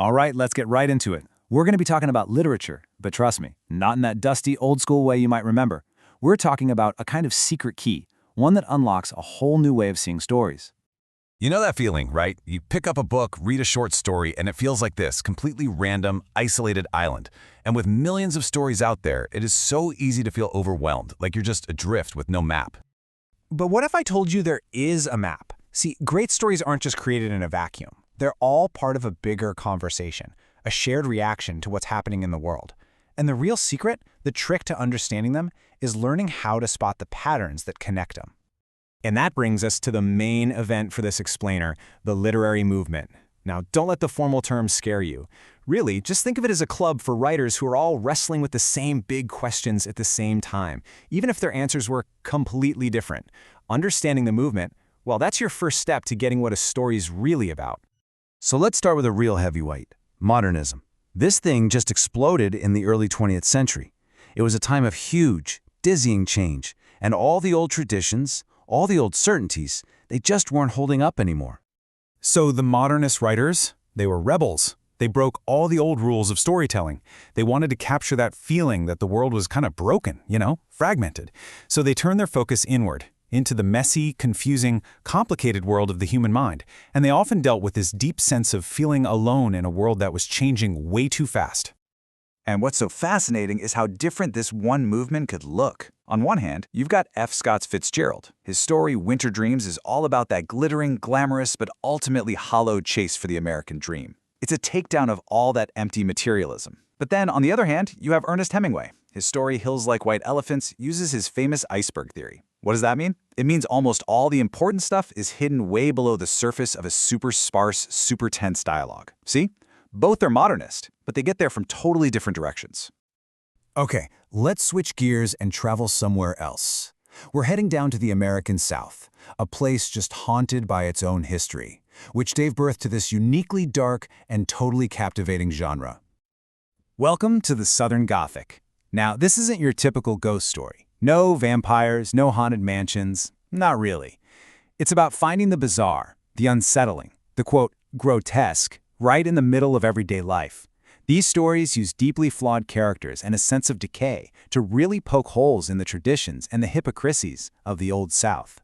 All right, let's get right into it. We're going to be talking about literature, but trust me, not in that dusty, old-school way you might remember. We're talking about a kind of secret key, one that unlocks a whole new way of seeing stories. You know that feeling, right? You pick up a book, read a short story, and it feels like this, completely random, isolated island. And with millions of stories out there, it is so easy to feel overwhelmed, like you're just adrift with no map. But what if I told you there is a map? See, great stories aren't just created in a vacuum. They're all part of a bigger conversation, a shared reaction to what's happening in the world. And the real secret, the trick to understanding them, is learning how to spot the patterns that connect them. And that brings us to the main event for this explainer, the literary movement. Now, don't let the formal terms scare you. Really, just think of it as a club for writers who are all wrestling with the same big questions at the same time, even if their answers were completely different. Understanding the movement, well, that's your first step to getting what a story's really about. So let's start with a real heavyweight, modernism. This thing just exploded in the early 20th century. It was a time of huge, dizzying change, and all the old traditions, all the old certainties, they just weren't holding up anymore. So the modernist writers, they were rebels. They broke all the old rules of storytelling. They wanted to capture that feeling that the world was kind of broken, fragmented. So they turned their focus inward, into the messy, confusing, complicated world of the human mind. And they often dealt with this deep sense of feeling alone in a world that was changing way too fast. And what's so fascinating is how different this one movement could look. On one hand, you've got F. Scott Fitzgerald. His story, Winter Dreams, is all about that glittering, glamorous, but ultimately hollow chase for the American dream. It's a takedown of all that empty materialism. But then, on the other hand, you have Ernest Hemingway. His story, Hills Like White Elephants, uses his famous iceberg theory. What does that mean? It means almost all the important stuff is hidden way below the surface of a super sparse, super tense dialogue. See? Both are modernist, but they get there from totally different directions. Okay, let's switch gears and travel somewhere else. We're heading down to the American South, a place just haunted by its own history, which gave birth to this uniquely dark and totally captivating genre. Welcome to the Southern Gothic. Now, this isn't your typical ghost story. No vampires, no haunted mansions, not really. It's about finding the bizarre, the unsettling, the quote, grotesque, right in the middle of everyday life. These stories use deeply flawed characters and a sense of decay to really poke holes in the traditions and the hypocrisies of the Old South.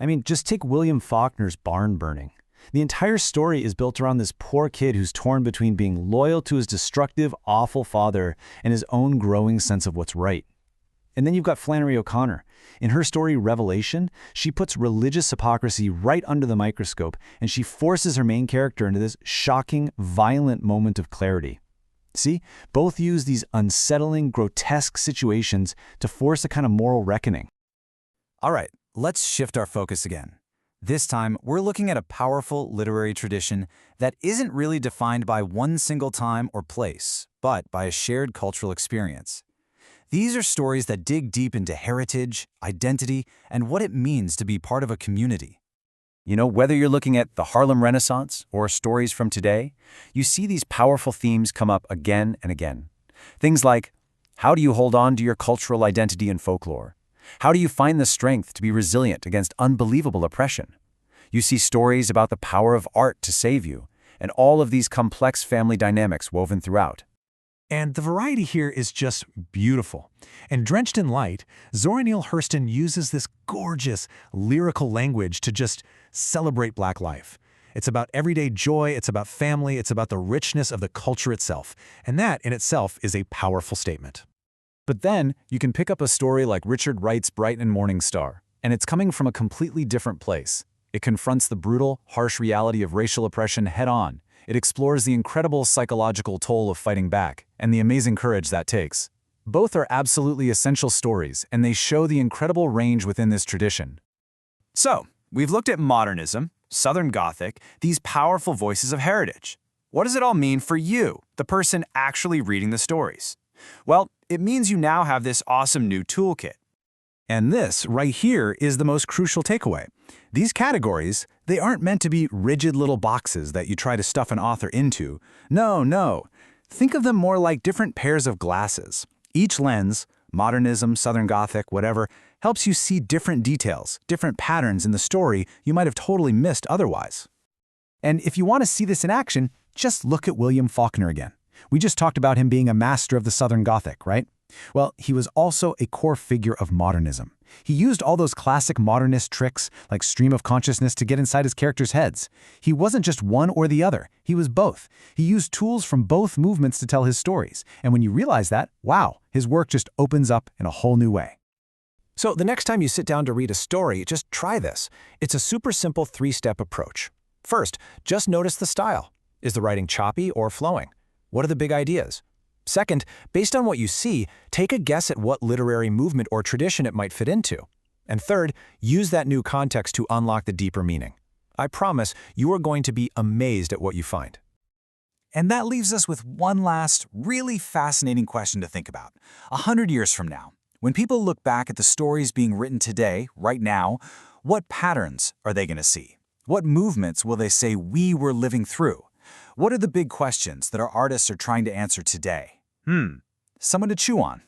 I mean, just take William Faulkner's barn burning. The entire story is built around this poor kid who's torn between being loyal to his destructive, awful father and his own growing sense of what's right. And then you've got Flannery O'Connor. In her story, Revelation, she puts religious hypocrisy right under the microscope, and she forces her main character into this shocking, violent moment of clarity. See, both use these unsettling, grotesque situations to force a kind of moral reckoning. All right, let's shift our focus again. This time, we're looking at a powerful literary tradition that isn't really defined by one single time or place, but by a shared cultural experience. These are stories that dig deep into heritage, identity, and what it means to be part of a community. Whether you're looking at the Harlem Renaissance or stories from today, you see these powerful themes come up again and again. Things like, how do you hold on to your cultural identity and folklore? How do you find the strength to be resilient against unbelievable oppression? You see stories about the power of art to save you, and all of these complex family dynamics woven throughout. And the variety here is just beautiful. And drenched in light, Zora Neale Hurston uses this gorgeous, lyrical language to just celebrate Black life. It's about everyday joy, it's about family, it's about the richness of the culture itself. And that, in itself, is a powerful statement. But then, you can pick up a story like Richard Wright's Bright and Morning Star, and it's coming from a completely different place. It confronts the brutal, harsh reality of racial oppression head-on. It explores the incredible psychological toll of fighting back, and the amazing courage that takes. Both are absolutely essential stories, and they show the incredible range within this tradition. So, we've looked at modernism, Southern Gothic, these powerful voices of heritage. What does it all mean for you, the person actually reading the stories? Well, it means you now have this awesome new toolkit. And this, right here, is the most crucial takeaway. These categories, they aren't meant to be rigid little boxes that you try to stuff an author into. No. Think of them more like different pairs of glasses. Each lens, modernism, Southern Gothic, whatever, helps you see different details, different patterns in the story you might have totally missed otherwise. And if you want to see this in action, Just look at William Faulkner again. We just talked about him being a master of the Southern Gothic, right? Well, he was also a core figure of modernism. He used all those classic modernist tricks, like stream of consciousness, to get inside his characters' heads. He wasn't just one or the other, he was both. He used tools from both movements to tell his stories. And when you realize that, wow, his work just opens up in a whole new way. So the next time you sit down to read a story, just try this. It's a super simple 3-step approach. First, just notice the style. Is the writing choppy or flowing? What are the big ideas? Second, based on what you see, take a guess at what literary movement or tradition it might fit into. And third, use that new context to unlock the deeper meaning. I promise you are going to be amazed at what you find. And that leaves us with one last, really fascinating question to think about. 100 years from now, when people look back at the stories being written today, right now, what patterns are they going to see? What movements will they say we were living through? What are the big questions that our artists are trying to answer today? Someone to chew on.